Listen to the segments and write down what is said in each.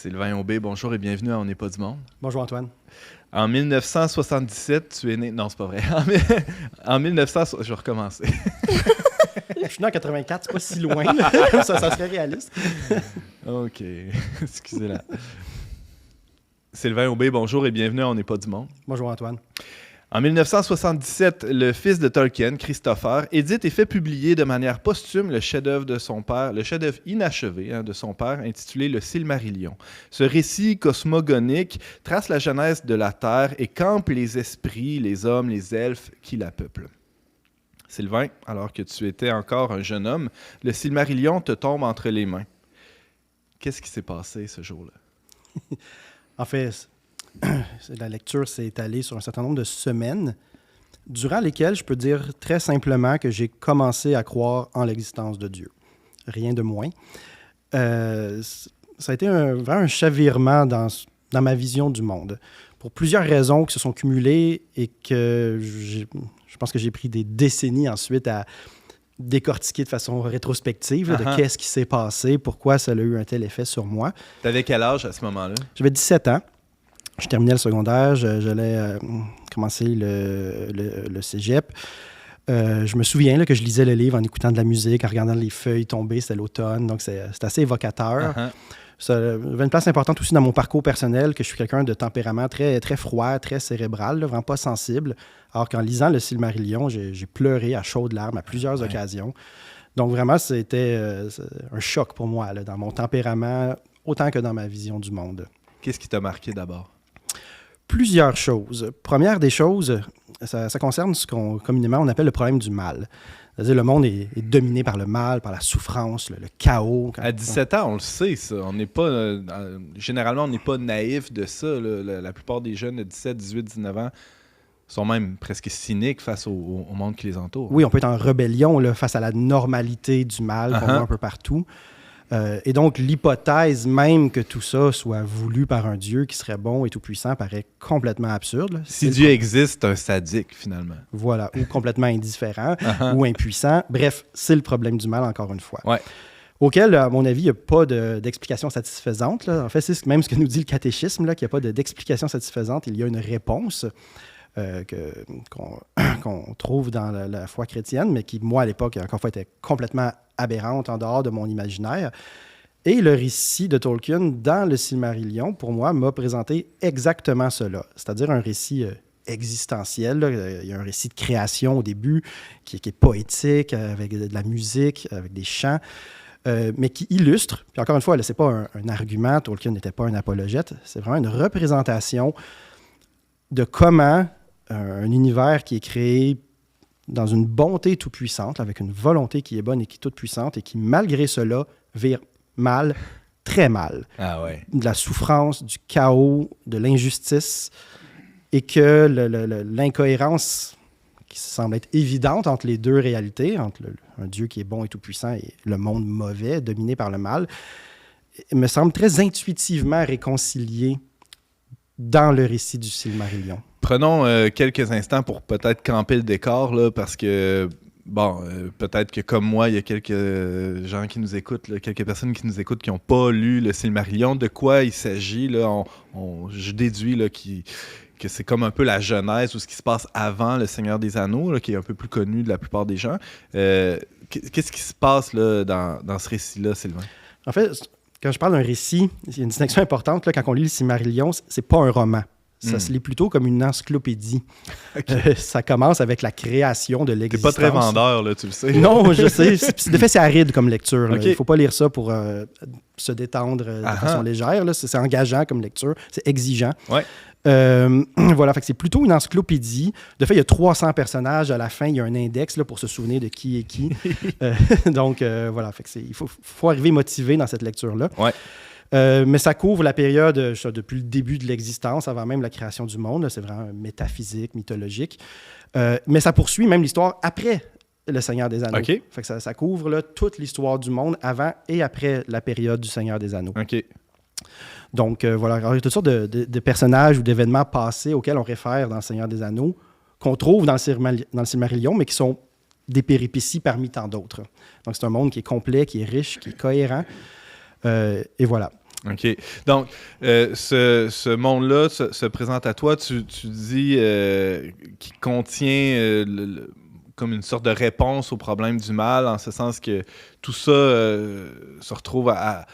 Sylvain Aubé, bonjour et bienvenue à On n'est pas du monde. Bonjour Antoine. En 1977, tu es né... Non, c'est pas vrai. En 1900... Je vais recommencer. Je suis né en 84, c'est pas si loin. ça serait réaliste. OK. Excusez-la. Sylvain Aubé, bonjour et bienvenue à On n'est pas du monde. Bonjour Antoine. En 1977, le fils de Tolkien, Christopher, édite et fait publier de manière posthume le chef-d'œuvre de son père, le chef-d'œuvre inachevé de son père, intitulé Le Silmarillion. Ce récit cosmogonique trace la genèse de la Terre et campe les esprits, les hommes, les elfes qui la peuplent. Sylvain, alors que tu étais encore un jeune homme, le Silmarillion te tombe entre les mains. Qu'est-ce qui s'est passé ce jour-là? En fait, la lecture s'est étalée sur un certain nombre de semaines, durant lesquelles je peux dire très simplement que j'ai commencé à croire en l'existence de Dieu. Rien de moins. Ça a été vraiment un chavirement dans ma vision du monde, pour plusieurs raisons qui se sont cumulées et que je pense que j'ai pris des décennies ensuite à décortiquer de façon rétrospective de qu'est-ce qui s'est passé, pourquoi ça a eu un tel effet sur moi. Tu avais quel âge à ce moment-là? J'avais 17 ans. Je terminais le secondaire, j'allais commencer le cégep. Je me souviens là, que je lisais le livre en écoutant de la musique, en regardant les feuilles tomber, c'était l'automne, donc c'est assez évocateur. Ça avait une place importante aussi dans mon parcours personnel, que je suis quelqu'un de tempérament très, très froid, très cérébral, là, vraiment pas sensible. Alors qu'en lisant le Silmarillion, j'ai pleuré à chaudes larmes à plusieurs occasions. Donc vraiment, c'était un choc pour moi, là, dans mon tempérament, autant que dans ma vision du monde. Qu'est-ce qui t'a marqué d'abord? Plusieurs choses. Première des choses, ça concerne ce qu'on communément on appelle le problème du mal. C'est-à-dire le monde est dominé par le mal, par la souffrance, le chaos. À 17 ans, on le sait, ça. On n'est pas, généralement, on n'est pas naïf de ça. La plupart des jeunes de 17, 18, 19 ans sont même presque cyniques face au monde qui les entoure. Oui, on peut être en rébellion là, face à la normalité du mal qu'on voit un peu partout. Et donc, l'hypothèse même que tout ça soit voulu par un Dieu qui serait bon et tout-puissant paraît complètement absurde. Là. Si Dieu existe, c'est un sadique, finalement. Voilà, ou complètement indifférent, ou impuissant. Bref, c'est le problème du mal, encore une fois. Ouais. Auquel, à mon avis, il n'y a pas d'explication satisfaisante. Là. En fait, c'est même ce que nous dit le catéchisme, là, qu'il n'y a pas d'explication satisfaisante. Il y a une réponse qu'on trouve dans la foi chrétienne, mais qui, moi, à l'époque, encore une fois, était complètement aberrante, en dehors de mon imaginaire. Et le récit de Tolkien dans le Silmarillion, pour moi, m'a présenté exactement cela. C'est-à-dire un récit existentiel. Là. Il y a un récit de création au début qui est poétique, avec de la musique, avec des chants, mais qui illustre, puis encore une fois, ce n'est pas un argument, Tolkien n'était pas un apologète, c'est vraiment une représentation de comment un univers qui est créé dans une bonté tout-puissante, avec une volonté qui est bonne et qui est toute-puissante, et qui, malgré cela, vire mal, très mal. Ah ouais. De la souffrance, du chaos, de l'injustice, et que l'incohérence qui semble être évidente entre les deux réalités, entre un Dieu qui est bon et tout-puissant et le monde mauvais, dominé par le mal, me semble très intuitivement réconcilié dans le récit du Silmarillion. Prenons quelques instants pour peut-être camper le décor, là, parce que, bon, peut-être que comme moi, il y a quelques gens qui nous écoutent, là, quelques personnes qui nous écoutent qui n'ont pas lu le Silmarillion. De quoi il s'agit? Là, je déduis là, que c'est comme un peu la genèse ou ce qui se passe avant Le Seigneur des Anneaux, là, qui est un peu plus connu de la plupart des gens. Qu'est-ce qui se passe là, dans ce récit-là, Sylvain? En fait, quand je parle d'un récit, il y a une distinction importante. Là, quand on lit le Silmarillion, c'est pas un roman. Ça se lit plutôt comme une encyclopédie. Okay. Ça commence avec la création de l'existence. T'es pas très vendeur, là, tu le sais. Non, je sais. De fait, c'est aride comme lecture. Okay. Il ne faut pas lire ça pour se détendre de façon légère. Là. C'est engageant comme lecture. C'est exigeant. Ouais. Voilà, fait que c'est plutôt une encyclopédie. De fait, il y a 300 personnages. À la fin, il y a un index là, pour se souvenir de qui est qui. Donc, voilà, fait que il faut arriver motivé dans cette lecture-là. Ouais. Mais ça couvre la période depuis le début de l'existence, avant même la création du monde. Là, c'est vraiment métaphysique, mythologique. Mais ça poursuit même l'histoire après le Seigneur des Anneaux. Okay. Fait que ça couvre là, toute l'histoire du monde avant et après la période du Seigneur des Anneaux. Okay. Donc, voilà, il y a toutes sortes de personnages ou d'événements passés auxquels on réfère dans le Seigneur des Anneaux, qu'on trouve dans le Silmarillion, mais qui sont des péripéties parmi tant d'autres. Donc, c'est un monde qui est complet, qui est riche, qui est cohérent. Et voilà. OK. Donc, ce monde-là se présente à toi, tu dis qu'il contient comme une sorte de réponse au problème du mal, en ce sens que tout ça se retrouve à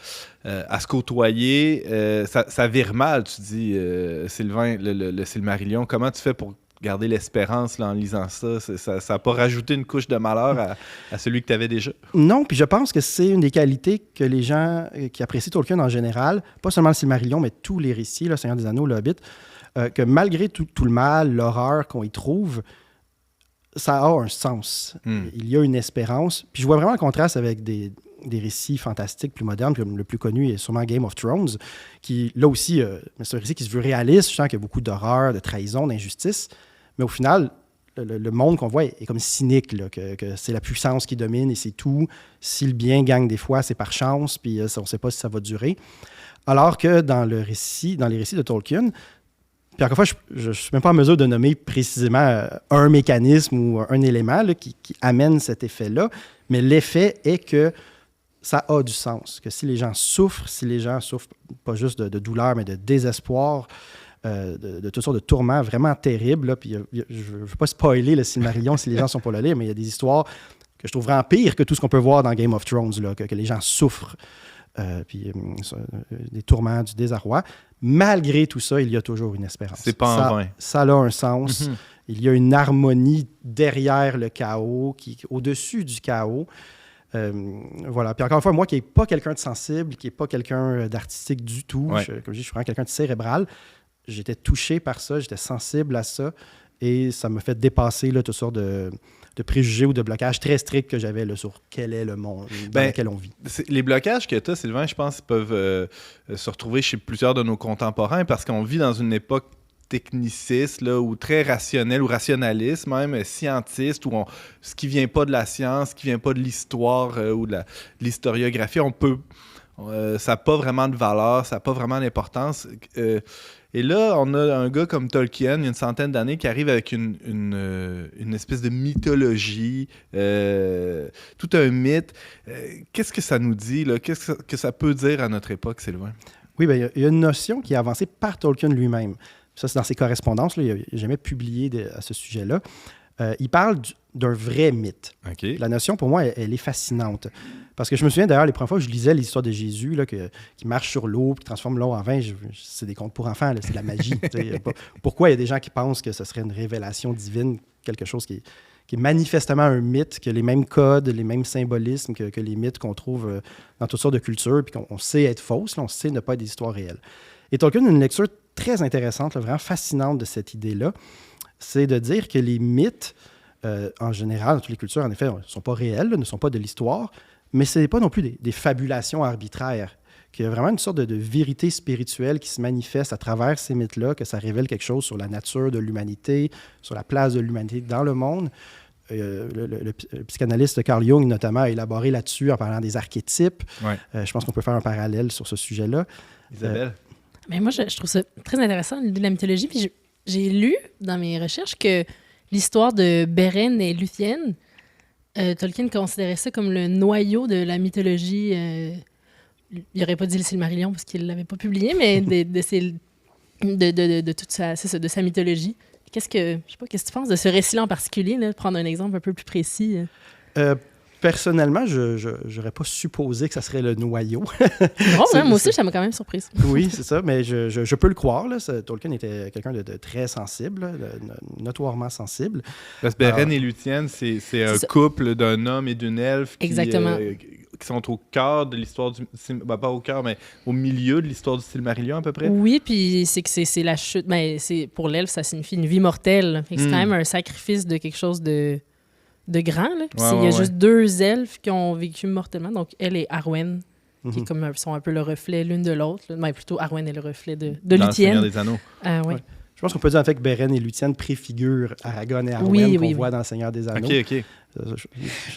se côtoyer. Ça vire mal, tu dis, Sylvain, le Silmarillion. Comment tu fais pour garder l'espérance là, en lisant ça? Ça n'a pas rajouté une couche de malheur à celui que tu avais déjà? Non, puis je pense que c'est une des qualités que les gens qui apprécient Tolkien en général, pas seulement le Silmarillion, mais tous les récits, le Seigneur des Anneaux, le Hobbit, que malgré tout le mal, l'horreur qu'on y trouve, ça a un sens. Il y a une espérance. Puis je vois vraiment le contraste avec des récits fantastiques plus modernes, comme le plus connu est sûrement Game of Thrones, qui, là aussi, c'est un récit qui se veut réaliste. Je sens qu'il y a beaucoup d'horreur, de trahison, d'injustice. Mais au final, le monde qu'on voit est comme cynique, là, que c'est la puissance qui domine et c'est tout. Si le bien gagne des fois, c'est par chance, puis on ne sait pas si ça va durer. Alors que dans les récits de Tolkien, puis encore une fois, je ne suis même pas en mesure de nommer précisément un mécanisme ou un élément là, qui amène cet effet-là, mais l'effet est que ça a du sens, que si les gens souffrent pas juste de douleur, mais de désespoir, de toutes sortes de tourments vraiment terribles, là, puis je ne veux pas spoiler le Silmarillion si les gens ne sont pas le lire, mais il y a des histoires que je trouve vraiment pires que tout ce qu'on peut voir dans Game of Thrones, là, que les gens souffrent. Des tourments, du désarroi. Malgré tout ça, il y a toujours une espérance. C'est pas en vain. Ça a un sens. Mm-hmm. Il y a une harmonie derrière le chaos, au-dessus du chaos. Voilà. Puis encore une fois, moi qui n'ai pas quelqu'un de sensible, qui n'ai pas quelqu'un d'artistique du tout, comme je dis, je suis vraiment quelqu'un de cérébral, j'étais touché par ça, j'étais sensible à ça, et ça m'a fait dépasser là, toutes sortes de préjugés ou de blocages très stricts que j'avais là, sur quel est le monde dans lequel on vit. Les blocages que tu as, Sylvain, je pense, peuvent se retrouver chez plusieurs de nos contemporains parce qu'on vit dans une époque techniciste là, ou très rationnelle ou rationaliste, même scientiste, où ce qui vient pas de la science, ce qui vient pas de l'histoire ou de l'historiographie, ça n'a pas vraiment de valeur, ça n'a pas vraiment d'importance. Et là, on a un gars comme Tolkien, il y a une centaine d'années, qui arrive avec une espèce de mythologie, tout un mythe. Qu'est-ce que ça nous dit, là? Qu'est-ce que ça peut dire à notre époque, Sylvain? Oui, bien, il y a une notion qui est avancée par Tolkien lui-même. Ça, c'est dans ses correspondances. Là, il n'a jamais publié à ce sujet-là. Il parle d'un vrai mythe. Okay. La notion, pour moi, elle est fascinante. Parce que je me souviens d'ailleurs, les premières fois que je lisais l'histoire de Jésus, là, qui marche sur l'eau, qui transforme l'eau en vin, c'est des contes pour enfants, là, c'est de la magie. Pourquoi il y a des gens qui pensent que ce serait une révélation divine, quelque chose qui est manifestement un mythe, que les mêmes codes, les mêmes symbolismes que les mythes qu'on trouve dans toutes sortes de cultures, puis qu'on sait être fausses, là, on sait ne pas être des histoires réelles. Et Tolkien a une lecture très intéressante, là, vraiment fascinante de cette idée-là, c'est de dire que les mythes, en général, dans toutes les cultures, en effet, ne sont pas réels, ne sont pas de l'histoire, mais ce n'est pas non plus des fabulations arbitraires, qu'il y a vraiment une sorte de vérité spirituelle qui se manifeste à travers ces mythes-là, que ça révèle quelque chose sur la nature de l'humanité, sur la place de l'humanité dans le monde. Le psychanalyste Carl Jung, notamment, a élaboré là-dessus en parlant des archétypes. Ouais. Je pense qu'on peut faire un parallèle sur ce sujet-là. Isabelle? Mais moi, je trouve ça très intéressant, l'idée de la mythologie. Puis j'ai lu dans mes recherches que l'histoire de Beren et Lúthien, Tolkien considérait ça comme le noyau de la mythologie. Il n'aurait pas dit le Silmarillion parce qu'il ne l'avait pas publié, mais de toute sa mythologie. Qu'est-ce que tu penses de ce récit-là en particulier, là, prendre un exemple un peu plus précis? Personnellement, je n'aurais pas supposé que ça serait le noyau. Non, moi aussi, ça m'a quand même surprise. Oui, c'est ça, mais je peux le croire. Là. Tolkien était quelqu'un de très sensible, notoirement sensible. Parce que Beren et Lúthien, c'est un couple d'un homme et d'une elfe qui sont au cœur de l'histoire du... pas au cœur, mais au milieu de l'histoire du Silmarillion, à peu près. Oui, puis c'est la chute... Ben, pour l'elfe, ça signifie une vie mortelle. C'est quand même un sacrifice de quelque chose de grand. Là. Il y a juste deux elfes qui ont vécu mortellement. Donc, elle et Arwen, qui sont un peu le reflet l'une de l'autre. Mais plutôt, Arwen est le reflet de Lúthien. Dans le Seigneur des Anneaux. Ouais. Je pense qu'on peut dire en fait que Beren et Lúthien préfigurent Aragorn et Arwen qu'on voit dans le Seigneur des Anneaux. OK.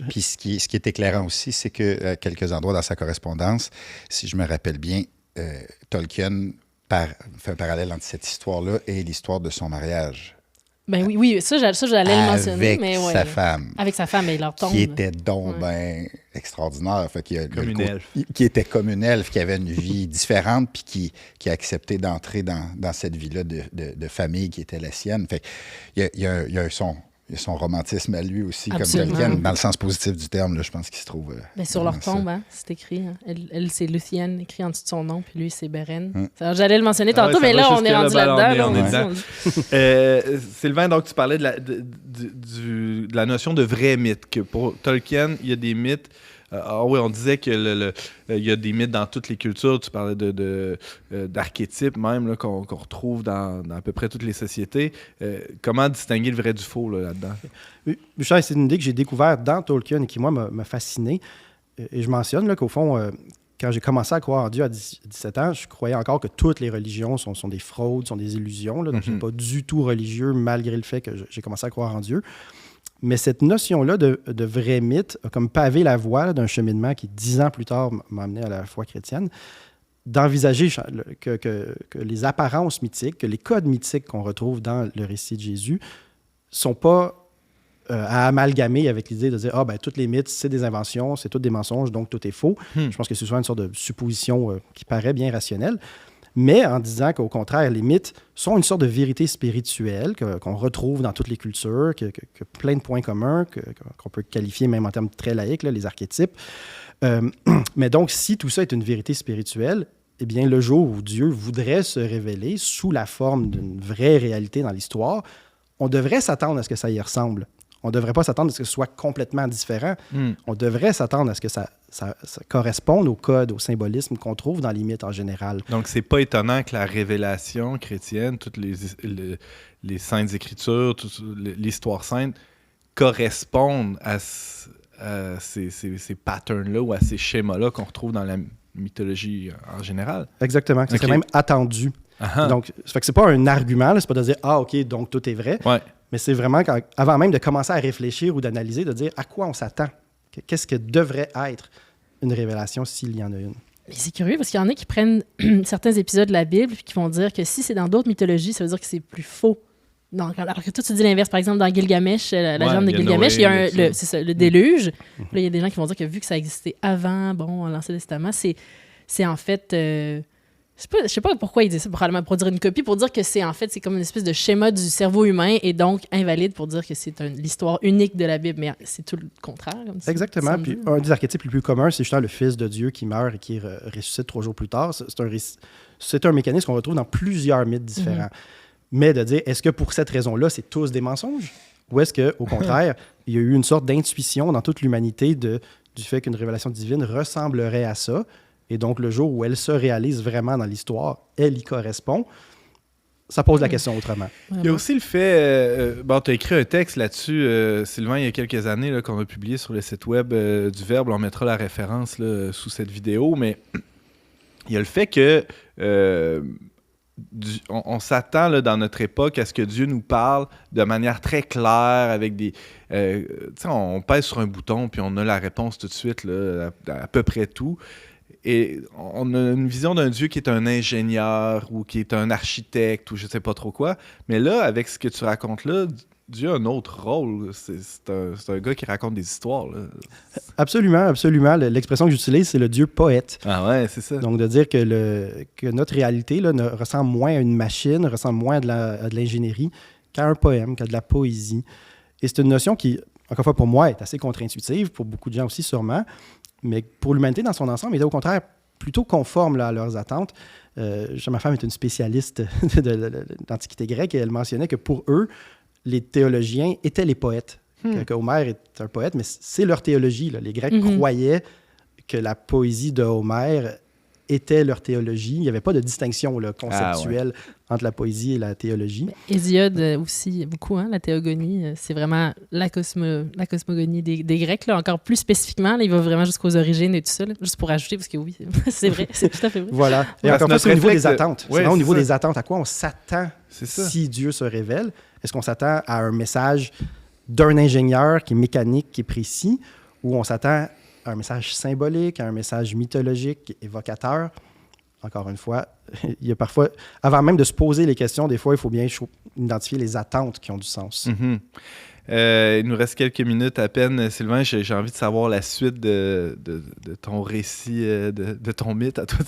Puis ce qui est éclairant aussi, c'est qu'à quelques endroits dans sa correspondance, si je me rappelle bien, Tolkien fait un parallèle entre cette histoire-là et l'histoire de son mariage Ben oui, ça j'allais le mentionner. Avec mais ouais, sa femme. Avec sa femme, et leur tombe. Qui était donc ben extraordinaire. Fait qu'il y a comme une elfe. Qui était comme une elfe, qui avait une vie différente, puis qui a accepté d'entrer dans cette vie-là de famille qui était la sienne. Fait il y a son romantisme à lui aussi, Absolument. comme Tolkien, dans le sens positif du terme, là, je pense qu'il se trouve... Sur leur tombe, hein, c'est écrit. Hein. Elle, c'est Luthien, écrit en dessous de son nom, puis lui, c'est Beren. J'allais le mentionner tantôt, mais là, on est rendu là-dedans. On est dedans. Sylvain, donc, tu parlais de la notion de vrai mythe, que pour Tolkien, il y a des mythes. Oui, on disait qu'il y a des mythes dans toutes les cultures. Tu parlais d'archétypes même là, qu'on retrouve dans à peu près toutes les sociétés. Comment distinguer le vrai du faux là-dedans? Bouchard, c'est une idée que j'ai découverte dans Tolkien et qui, moi, m'a fasciné. Et je mentionne là, qu'au fond, quand j'ai commencé à croire en Dieu à 17 ans, je croyais encore que toutes les religions sont des fraudes, sont des illusions. Là, donc, je ne suis pas du tout religieux, malgré le fait que j'ai commencé à croire en Dieu. Mais cette notion-là de vrai mythe a comme pavé la voie d'un cheminement qui, 10 ans plus tard, m'a amené à la foi chrétienne, d'envisager que les apparences mythiques, que les codes mythiques qu'on retrouve dans le récit de Jésus ne sont pas à amalgamer avec l'idée de dire « Ah, ben, tous les mythes, c'est des inventions, c'est tous des mensonges, donc tout est faux. » Je pense que c'est souvent une sorte de supposition qui paraît bien rationnelle. Mais en disant qu'au contraire, les mythes sont une sorte de vérité spirituelle qu'on retrouve dans toutes les cultures, que plein de points communs, qu'on peut qualifier même en termes très laïques, là, les archétypes. Mais donc, si tout ça est une vérité spirituelle, eh bien, le jour où Dieu voudrait se révéler sous la forme d'une vraie réalité dans l'histoire, on devrait s'attendre à ce que ça y ressemble. On ne devrait pas s'attendre à ce que ce soit complètement différent. On devrait s'attendre à ce que ça corresponde au code, au symbolisme qu'on trouve dans les mythes en général. Donc, c'est pas étonnant que la révélation chrétienne, toutes les saintes écritures, toute l'histoire sainte, correspondent à ces patterns-là ou à ces schémas-là qu'on retrouve dans la mythologie en général. Exactement. C'est quand même attendu. Uh-huh. Donc, ça fait que c'est pas un argument, là, c'est pas de dire « Ah, OK, donc tout est vrai ouais. ». Mais c'est vraiment, avant même de commencer à réfléchir ou d'analyser, de dire à quoi on s'attend. Qu'est-ce que devrait être une révélation s'il y en a une? Mais c'est curieux parce qu'il y en a qui prennent certains épisodes de la Bible et qui vont dire que si c'est dans d'autres mythologies, ça veut dire que c'est plus faux. Donc, alors que toi, tu dis l'inverse. Par exemple, dans Gilgamesh, la légende de Gilgamesh, Noé, il y a le déluge. Là, il y a des gens qui vont dire que vu que ça existait avant, l'Ancien Testament, c'est en fait... Je sais pas pourquoi il dit ça, probablement pour dire une copie, pour dire que c'est comme une espèce de schéma du cerveau humain et donc invalide pour dire que c'est l'histoire unique de la Bible, mais c'est tout le contraire. Comme exactement. Puis un des archétypes les plus communs, c'est justement le Fils de Dieu qui meurt et qui ressuscite 3 jours plus tard. C'est un mécanisme qu'on retrouve dans plusieurs mythes différents. Mais de dire, est-ce que pour cette raison-là, c'est tous des mensonges? Ou est-ce qu'au contraire, il y a eu une sorte d'intuition dans toute l'humanité du fait qu'une révélation divine ressemblerait à ça? Et donc, le jour où elle se réalise vraiment dans l'histoire, elle y correspond. Ça pose la question autrement. Il y a aussi le fait... tu as écrit un texte là-dessus, Sylvain, il y a quelques années, là, qu'on a publié sur le site web du Verbe. On mettra la référence là, sous cette vidéo. Mais il y a le fait que on s'attend là, dans notre époque à ce que Dieu nous parle de manière très claire, avec des... on pèse sur un bouton puis on a la réponse tout de suite là, à peu près tout. Et on a une vision d'un Dieu qui est un ingénieur ou qui est un architecte ou je ne sais pas trop quoi. Mais là, avec ce que tu racontes là, Dieu a un autre rôle. C'est un gars qui raconte des histoires. Là. Absolument, absolument. L'expression que j'utilise, c'est le Dieu poète. Ah ouais, c'est ça. Donc, de dire que notre réalité là, ressemble moins à une machine, ressemble moins à de l'ingénierie qu'à un poème, qu'à de la poésie. Et c'est une notion qui, encore une fois, pour moi, est assez contre-intuitive, pour beaucoup de gens aussi sûrement, mais pour l'humanité dans son ensemble, il est au contraire plutôt conforme là, à leurs attentes. Ma femme est une spécialiste de l'Antiquité grecque et elle mentionnait que pour eux, les théologiens étaient les poètes. Qu'Homère est un poète, mais c'est leur théologie. Là. Les Grecs croyaient que la poésie de Homère était leur théologie. Il n'y avait pas de distinction là, conceptuelle entre la poésie et la théologie. Hésiode aussi, beaucoup, la théogonie. C'est vraiment la cosmogonie des Grecs, là, encore plus spécifiquement. Là, il va vraiment jusqu'aux origines et tout ça, là, juste pour ajouter, parce que oui, c'est vrai, c'est tout à fait vrai. Voilà. Et encore une fois, c'est au niveau des attentes. C'est au niveau des attentes. À quoi on s'attend si Dieu se révèle? Est-ce qu'on s'attend à un message d'un ingénieur qui est mécanique, qui est précis, ou on s'attend à un message symbolique, à un message mythologique, évocateur? encore une fois, il y a parfois, avant même de se poser les questions, des fois, il faut bien identifier les attentes qui ont du sens. Mm-hmm. Il nous reste quelques minutes à peine. Sylvain, j'ai envie de savoir la suite de ton récit, de ton mythe à toi.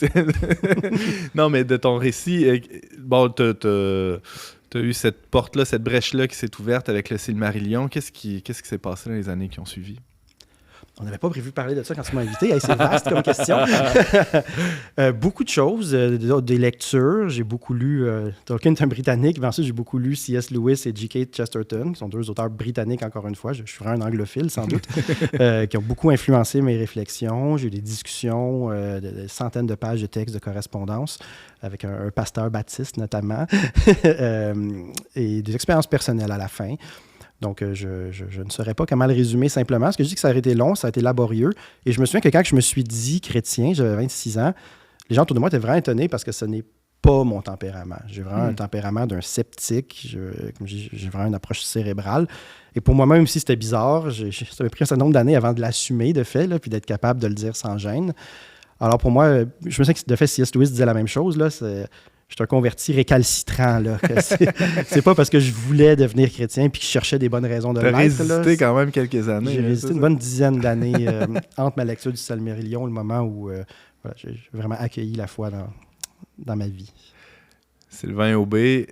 Non, mais de ton récit. Bon, t'as eu cette porte-là, cette brèche-là qui s'est ouverte avec le Silmarillion. Qu'est-ce qui s'est passé dans les années qui ont suivi? On n'avait pas prévu de parler de ça quand tu m'as invité. Hey, c'est vaste comme question. Beaucoup de choses, des lectures. J'ai beaucoup lu... Tolkien est un Britannique, mais ensuite j'ai beaucoup lu C.S. Lewis et G.K. Chesterton, qui sont deux auteurs britanniques, encore une fois. Je suis vraiment un anglophile, sans doute, qui ont beaucoup influencé mes réflexions. J'ai eu des discussions, de centaines de pages de textes de correspondance avec un pasteur baptiste, notamment, et des expériences personnelles à la fin. Donc, je ne saurais pas comment le résumer simplement. Parce que je dis que ça a été long, ça a été laborieux. Et je me souviens que quand je me suis dit chrétien, j'avais 26 ans, les gens autour de moi étaient vraiment étonnés parce que ce n'est pas mon tempérament. J'ai vraiment un tempérament d'un sceptique. J'ai vraiment une approche cérébrale. Et pour moi-même aussi, c'était bizarre. Ça m'a pris un certain nombre d'années avant de l'assumer, de fait, là, puis d'être capable de le dire sans gêne. Alors, pour moi, je me souviens que, de fait, C.S. Lewis disait la même chose, là. Je suis un converti récalcitrant. Là, c'est pas parce que je voulais devenir chrétien puis que je cherchais des bonnes raisons de l'être. T'as résisté quand même quelques années. J'ai résisté une bonne dizaine d'années entre ma lecture du Silmarillion et le moment où j'ai vraiment accueilli la foi dans ma vie. Sylvain Aubé,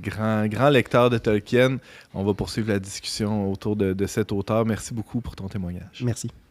grand lecteur de Tolkien. On va poursuivre la discussion autour de cet auteur. Merci beaucoup pour ton témoignage. Merci.